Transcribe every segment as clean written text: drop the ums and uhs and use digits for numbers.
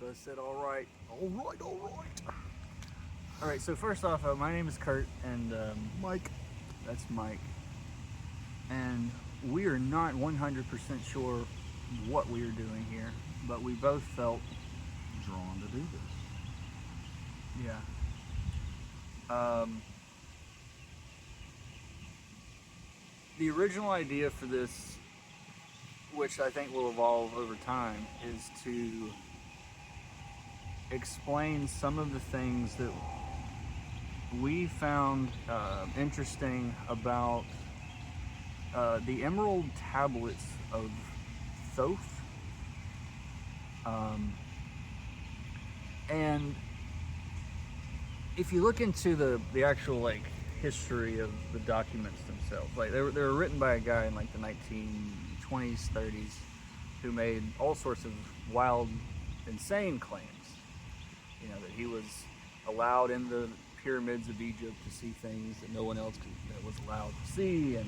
I said all right. All right, all right. All right, so first off, my name is Kurt, and Mike. that's Mike. And we are not 100% sure what we are doing here, but we both felt, Drawn to do this. yeah. The original idea for this, which I think will evolve over time, is to explain some of the things that we found interesting about the emerald tablets of Thoth. And if you look into the actual like history of the documents themselves, like they were written by a guy in like the 1920s, 30s, who made all sorts of wild, insane claims. You know, that he was allowed in the pyramids of Egypt to see things that no one else that was allowed to see,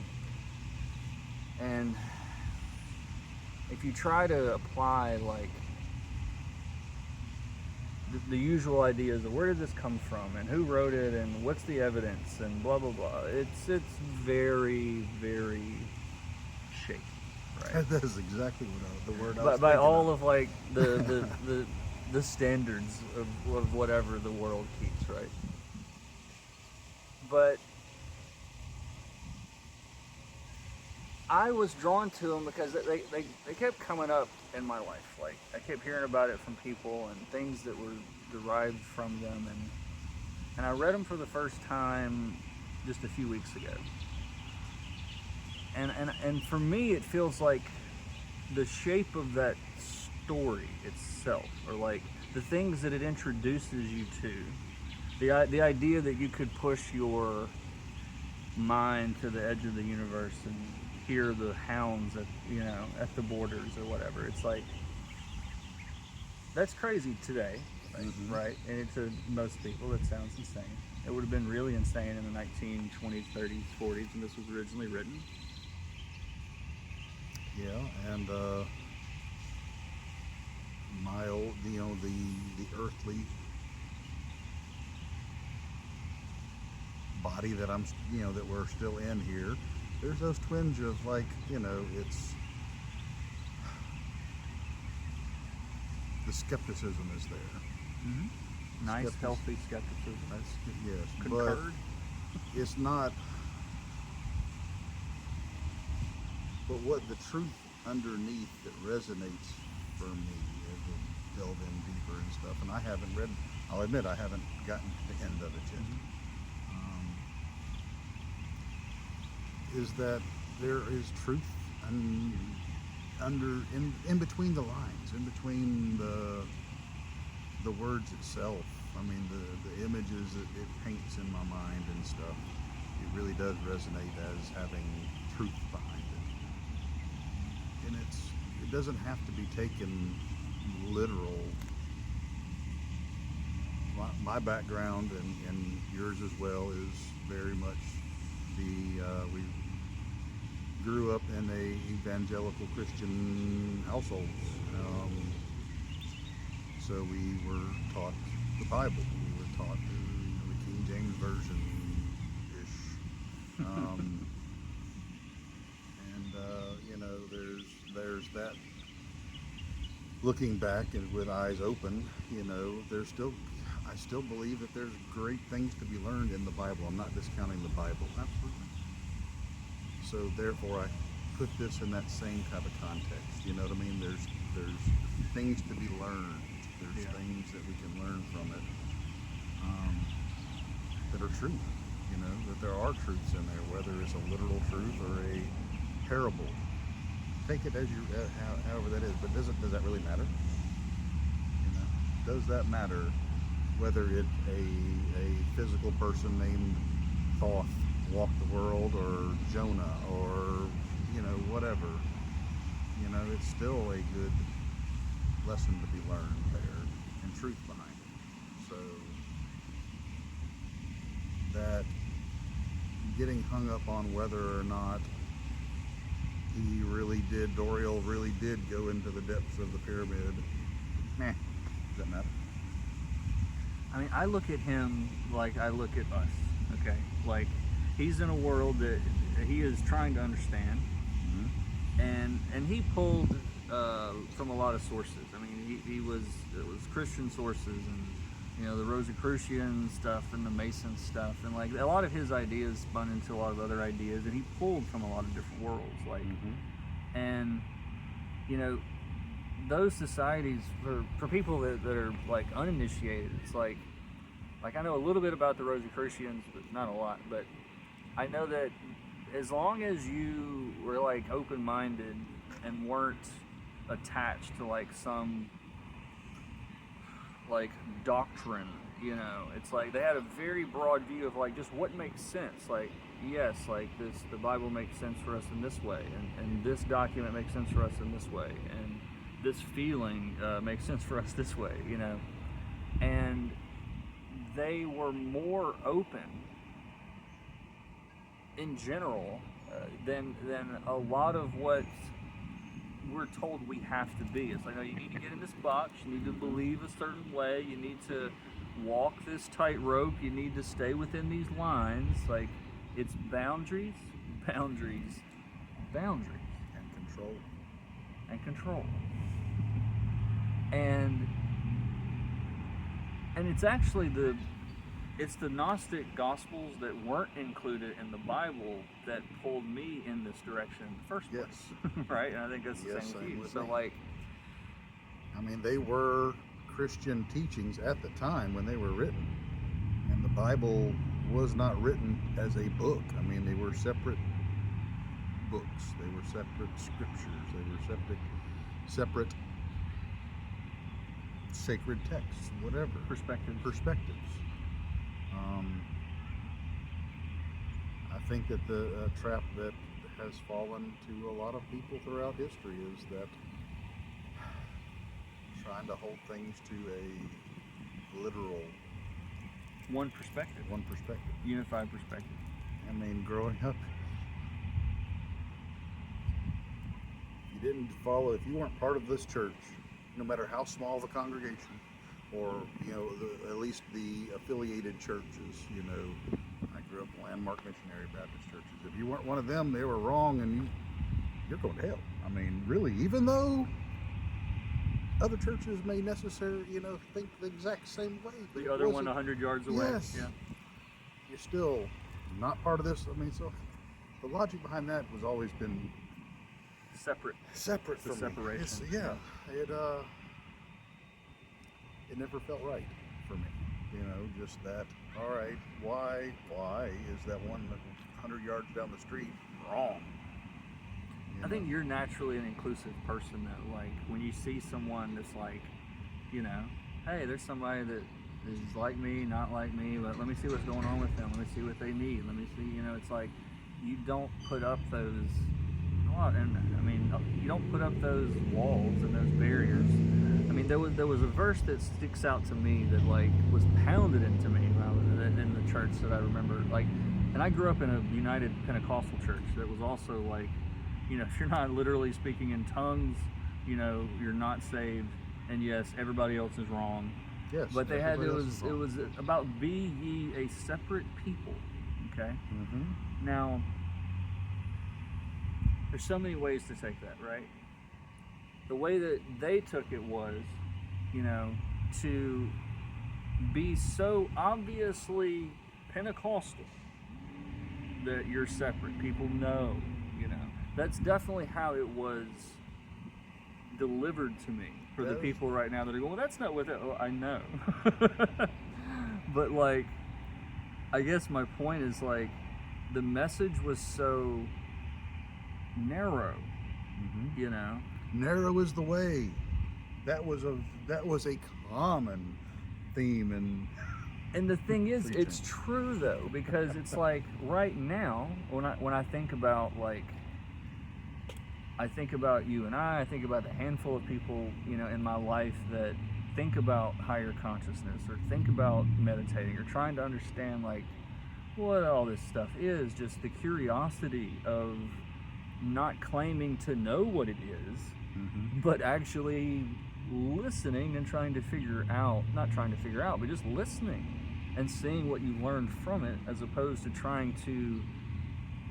and if you try to apply like the usual ideas of where did this come from and who wrote it and what's the evidence and blah blah blah, it's very very shaky, right? That is exactly what the word I By, was by thinking all of. of like the standards of whatever the world keeps, right? But I was drawn to them because they kept coming up in my life. Like I kept hearing about it from people and things that were derived from them, and I read them for the first time just a few weeks ago. And for me, it feels like the shape of that story itself, or like the things that it introduces you to, the idea that you could push your mind to the edge of the universe and hear the hounds at at the borders or whatever. It's like that's crazy today, right? Mm-hmm. Right? And to most people, that sounds insane. It would have been really insane in the 1920s, 30s, 40s when this was originally written. Yeah, and my old, the earthly body that that we're still in here. There's those twinge of like, it's the skepticism is there. Mm-hmm. Nice, Skeptic- healthy skepticism. That's yes, Concurred. but it's not. But what the truth underneath that resonates for me as we delve in deeper and stuff, and I haven't read. I'll admit I haven't gotten to the end of it yet. Is that there is truth and in between the lines, in between the words itself. I mean, the images that it paints in my mind and stuff. It really does resonate as having truth behind it, and it doesn't have to be taken literal. My background and yours as well is very much we grew up in a evangelical Christian household, so we were taught the Bible. We were taught the King James version ish, and there's that. Looking back and with eyes open, there's still. I still believe that there's great things to be learned in the Bible. I'm not discounting the Bible, absolutely. So therefore, I put this in that same type of context. You know what I mean? There's things to be learned. There's things that we can learn from it that are true. That there are truths in there, whether it's a literal truth or a parable. Take it as however that is. But does that really matter? Does that matter? Whether it's a physical person named Thoth walked the world, or Jonah, or whatever, it's still a good lesson to be learned there, and truth behind it. So that getting hung up on whether or not Doriel really did go into the depths of the pyramid, that matter? I mean, I look at him like I look at us, okay? Like, he's in a world that he is trying to understand, and he pulled from a lot of sources. I mean, it was Christian sources, and the Rosicrucian stuff and the Mason stuff, and like a lot of his ideas spun into a lot of other ideas, and he pulled from a lot of different worlds, like, and those societies for people that are like uninitiated, it's like I know a little bit about the Rosicrucians, but not a lot. But I know that as long as you were like open-minded and weren't attached to like some like doctrine, it's like they had a very broad view of like just what makes sense. Like, yes, like the Bible makes sense for us in this way, and this document makes sense for us in this way, and this feeling makes sense for us this way, and they were more open in general than a lot of what we're told we have to be. It's like, oh, you need to get in this box, you need to believe a certain way, you need to walk this tightrope, you need to stay within these lines. Like, it's boundaries, boundaries, boundaries. And control. And control. And it's actually the Gnostic Gospels that weren't included in the Bible that pulled me in this direction in the first place. Yes. Right? And I think that's the same with you. So, like, I mean, they were Christian teachings at the time when they were written. And the Bible was not written as a book. I mean, they were separate books. They were separate scriptures. They were separate sacred texts, whatever. Perspectives. I think that the trap that has fallen to a lot of people throughout history is that trying to hold things to a literal one perspective, unified perspective. I mean, growing up, if you weren't part of this church, no matter how small the congregation, or at least the affiliated churches, I grew up in Landmark Missionary Baptist churches. If you weren't one of them, they were wrong, and you're going to hell. I mean, really, even though other churches may necessarily, think the exact same way. The other one 100 yards away. Yes. Yeah. You're still not part of this. I mean, so the logic behind that was always been separate from separation. It never felt right for me. Just that, all right, why is that one 100 yards down the street wrong? I think you're naturally an inclusive person that, like, when you see someone that's like, hey, there's somebody that is like me, not like me, but let me see what's going on with them, let me see what they need, let me see, it's like, you don't put up those, you don't put up those walls and those barriers. I mean, there was a verse that sticks out to me that, like, was pounded into me when I was in the church that I remember, like, and I grew up in a United Pentecostal church that was also like, if you're not literally speaking in tongues, you're not saved, and yes, everybody else is wrong. Yes. But it was about be ye a separate people. Okay. Mm-hmm. Now, there's so many ways to take that, right? The way that they took it was, to be so obviously Pentecostal that you're separate. People know, That's definitely how it was delivered to me for the people right now that are going, well, that's not what that, I know. But, like, I guess my point is, like, the message was so narrow, Narrow is the way. That was a common theme and the thing is, it's true though, because it's like right now when I think about, like, I think about you and I think about the handful of people in my life that think about higher consciousness or think about meditating or trying to understand, like, what all this stuff is. Just the curiosity of not claiming to know what it is, but actually listening and trying to figure out, not trying to figure out, but just listening and seeing what you learned from it, as opposed to trying to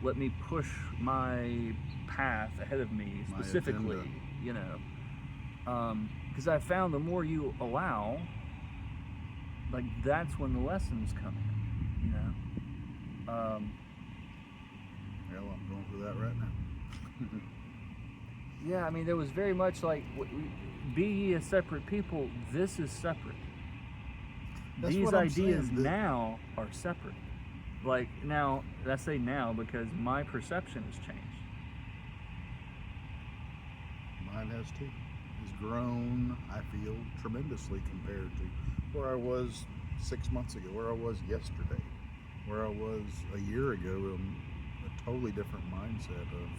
let me push my path ahead of me My specifically, agenda. you know. Because I found the more you allow, like, that's when the lessons come in, you know. Hell, I'm going through that right now. Yeah, I mean, there was very much like, be ye a separate people, this is separate. That's These what I'm ideas saying, now are separate. Like, now, I say now because my perception has changed. Mine has too. Has grown, I feel, tremendously compared to where I was 6 months ago, where I was yesterday, where I was a year ago, a totally different mindset of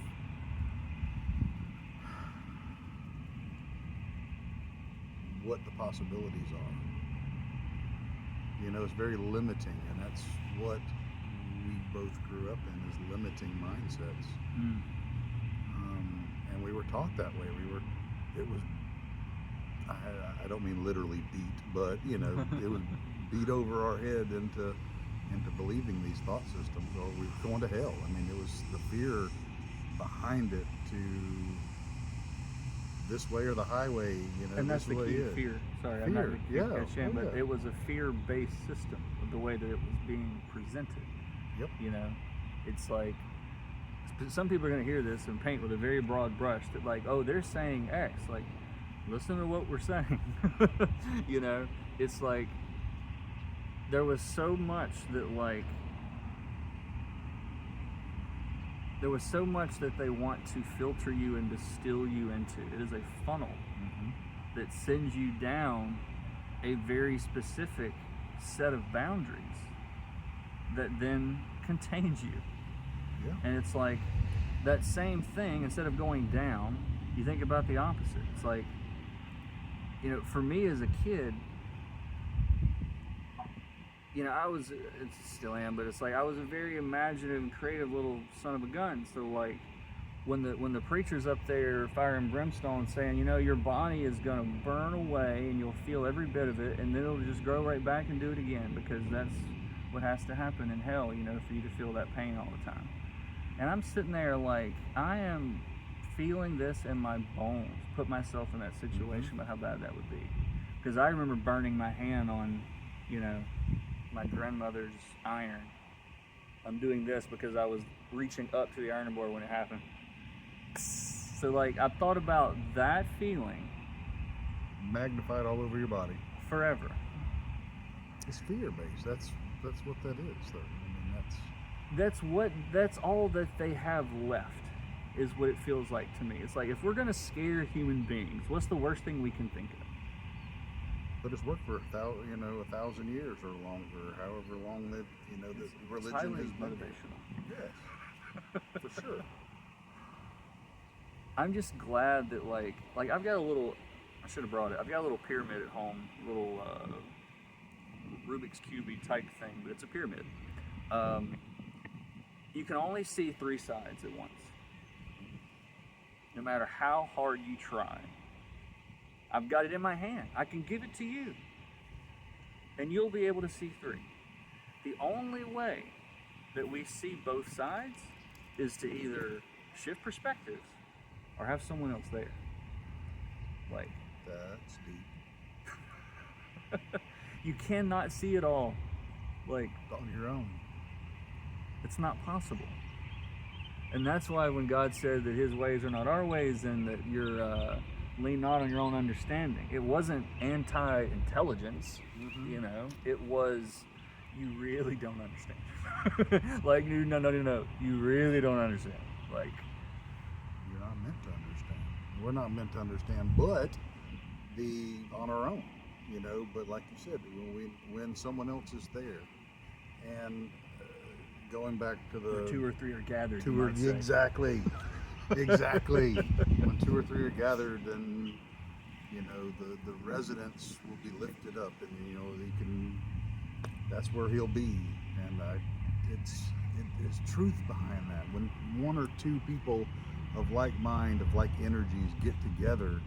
what the possibilities are. You know, it's very limiting, and that's what we both grew up in, is limiting mindsets. Mm. And we were taught that way. It was, I don't mean literally beat, but, you know, it was beat over our head into believing these thought systems, or we were going to hell. I mean, it was the fear behind it, to this way or the highway, you know, And that's this the way key, is. fear. Sorry, I'm not Fear, to yeah, catch in, oh, but yeah. it was a fear-based system, the way that it was being presented. Yep. You know, it's like, some people are going to hear this and paint with a very broad brush that, like, oh, they're saying X. Like, listen to what we're saying. You know, it's like, there was so much that, like, there was so much that they want to filter you and distill you into. It is a funnel that sends you down a very specific set of boundaries that then contains you. Yeah. And it's like, that same thing, instead of going down, you think about the opposite. It's like, you know, for me as a kid, you know, still am, but it's like, I was a very imaginative and creative little son of a gun. So, like, when the preacher's up there, fire and brimstone, saying, you know, your body is going to burn away and you'll feel every bit of it, and then it'll just grow right back and do it again, because that's what has to happen in hell, you know, for you to feel that pain all the time. And I'm sitting there like, I am feeling this in my bones. Put myself in that situation, about how bad that would be. Because I remember burning my hand on, you know, my grandmother's iron. I'm doing this because I was reaching up to the ironing board when it happened. So, like, I thought about that feeling Magnified all over your body. forever. It's fear-based. That's what that is, though. I mean, That's all that they have left, is what it feels like to me. It's like, if we're gonna scare human beings, what's the worst thing we can think of? but it's worked for 1,000 years or longer, however long that, you know, that It's religion highly has been. motivational. Yes, for sure. I'm just glad that, like I've got a little, I should have brought it. I've got a little pyramid at home, little Rubik's Cube type thing, but it's a pyramid. You can only see 3 sides at once, no matter how hard you try. I've got it in my hand. I can give it to you, and you'll be able to see 3. The only way that we see both sides is to either shift perspectives or have someone else there. Like, That's deep. you cannot see it all. Like, On your own. it's not possible. And that's why when God said that his ways are not our ways, and that you're lean not on your own understanding, it wasn't anti-intelligence, you know, it was, you really don't understand. Like, no, you really don't understand. Like, You're not meant to understand. We're not meant to understand, but on our own, you know. But like you said, when someone else is there, and going back to where the 2 or 3 are gathered, you two or might say. exactly. When 2 or 3 are gathered, then, you know, the residents will be lifted up, and, you know, that's where he'll be. And it's truth behind that. When 1 or 2 people of like mind, of like energies, get together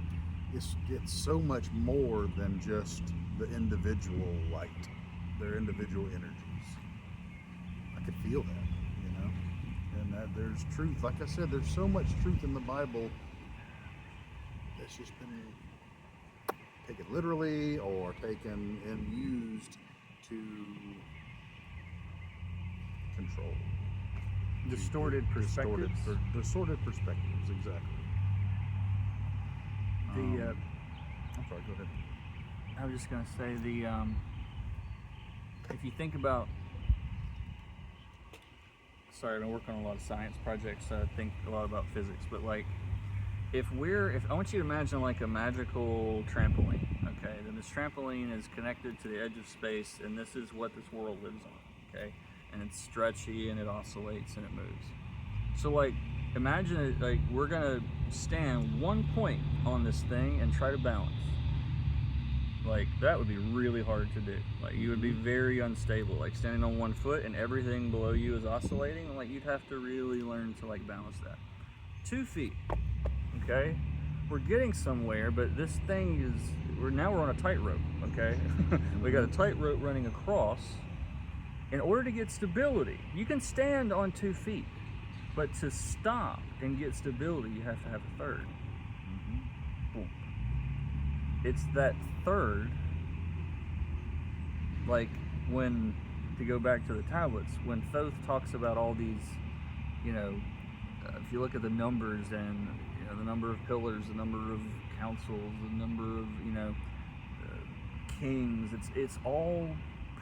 it's so much more than just the individual light, their individual energies. I could feel that, and that there's truth. Like I said, there's so much truth in the Bible that's just been taken literally or taken and used to control. Distorted perspectives. Distorted perspectives, exactly. I'm sorry, go ahead. I was just gonna say if you think about, sorry, I've been working on a lot of science projects, so I think a lot about physics, but like, if I want you to imagine like a magical trampoline, okay? Then this trampoline is connected to the edge of space, and this is what this world lives on, okay? And it's stretchy and it oscillates and it moves. So like, imagine it like we're gonna stand one point on this thing and try to balance. Like, that would be really hard to do. Like, you would be very unstable, like standing on one foot and everything below you is oscillating. Like, you'd have to really learn to like balance that. 2 feet, okay? We're getting somewhere, but this thing is, we're on a tightrope, okay? We got a tightrope running across. In order to get stability, you can stand on 2 feet, but to stop and get stability, you have to have a third. Boom. It's that third, like when, to go back to the tablets, when Thoth talks about all these, if you look at the numbers and the number of pillars, the number of councils, the number of kings, it's all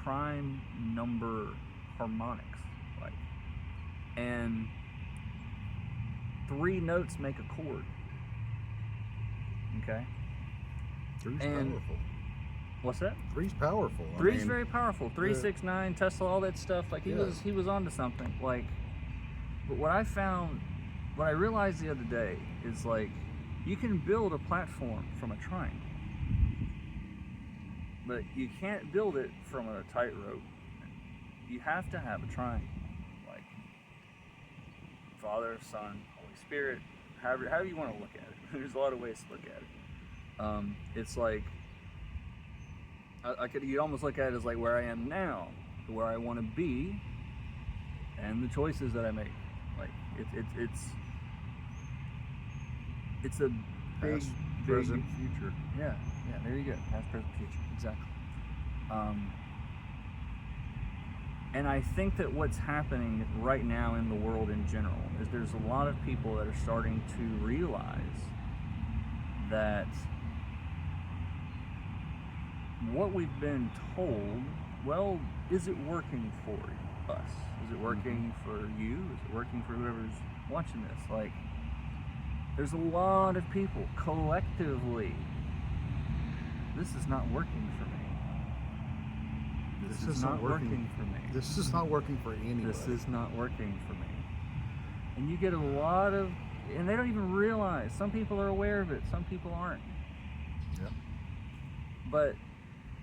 prime number harmonics, like, and 3 notes make a chord, okay? Three's and powerful. What's that? Three's powerful. Three's very powerful. 3, yeah. 6, 9, Tesla, all that stuff. Like he was onto something. Like, but what I realized the other day is like, you can build a platform from a triangle, but you can't build it from a tightrope. You have to have a triangle, like Father, Son, Holy Spirit, however you want to look at it. There's a lot of ways to look at it. It's like, you almost look at it as like where I am now, to where I want to be, and the choices that I make. Like it's a big, Past, present, future. Yeah, there you go. Past, present, future, exactly. And I think that what's happening right now in the world in general is there's a lot of people that are starting to realize that what we've been told, well, is it working for us? Is it working for you? Is it working for whoever's watching this? Like, there's a lot of people collectively, this is not working for me. This is not working for me. This is not working for anybody. This is not working for me. And you get a lot of, and they don't even realize. Some people are aware of it, some people aren't. Yeah. But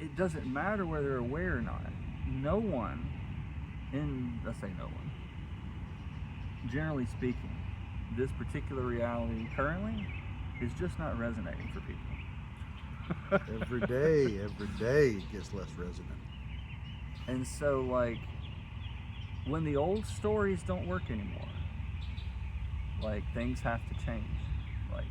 it doesn't matter whether they're aware or not. No one, let's say no one, generally speaking, this particular reality currently is just not resonating for people. every day it gets less resonant. And so, like, when the old stories don't work anymore, like, things have to change. Like,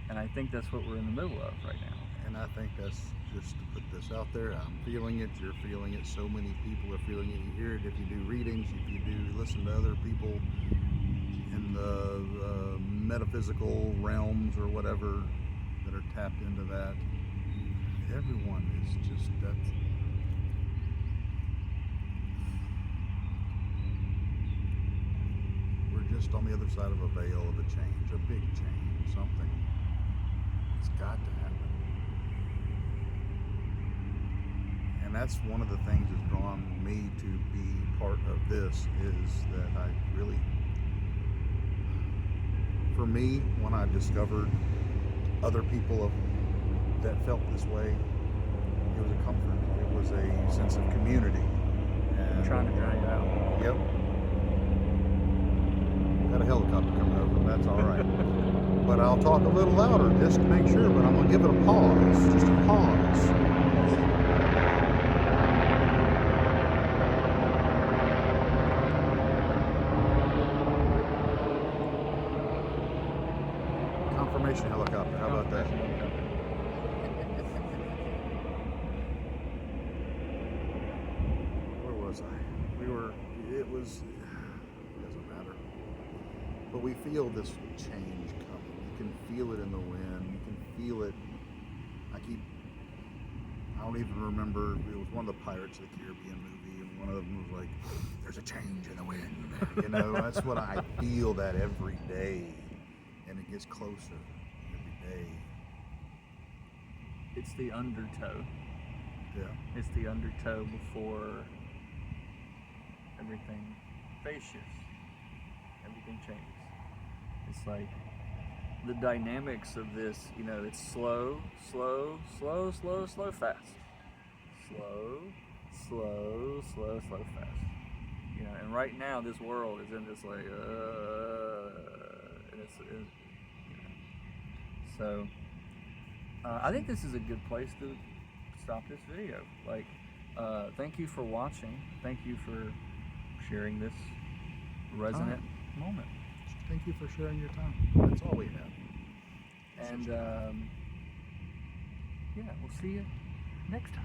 and I think that's what we're in the middle of right now. And I think that's, just to put this out there, I'm feeling it, you're feeling it, so many people are feeling it. You hear it if you do readings, if you do listen to other people in the metaphysical realms or whatever that are tapped into that. Everyone is just, that's, we're just on the other side of a veil of a change, a big change, something. It's got to happen. And that's one of the things that's drawn me to be part of this, is that I really, for me, when I discovered other people that felt this way, it was a comfort. It was a sense of community. I'm trying to drown you out. Yep. Got a helicopter coming over, but that's all right. but I'll talk a little louder just to make sure. But I'm gonna give it a pause, just a pause. Confirmation helicopter. How about that? Where was I? We were. It was. It doesn't matter. But we feel this change coming. You can feel it in the wind. You can feel it. I don't even remember. It was one of the Pirates of the Caribbean movie, and one of them was like, "There's a change in the wind." You know, that's what I feel that every day, and it gets closer every day. It's the undertow. Yeah. It's the undertow before everything phase shifts. Everything changes. It's like the dynamics of this, you know, it's slow, slow, slow, slow, slow, fast. Slow, slow, slow, slow, fast. You know, and right now this world is in this like, and you know. So, I think this is a good place to stop this video. Like, thank you for watching. Thank you for sharing this resonant moment. Thank you for sharing your time. That's all we have. And yeah, we'll see you next time.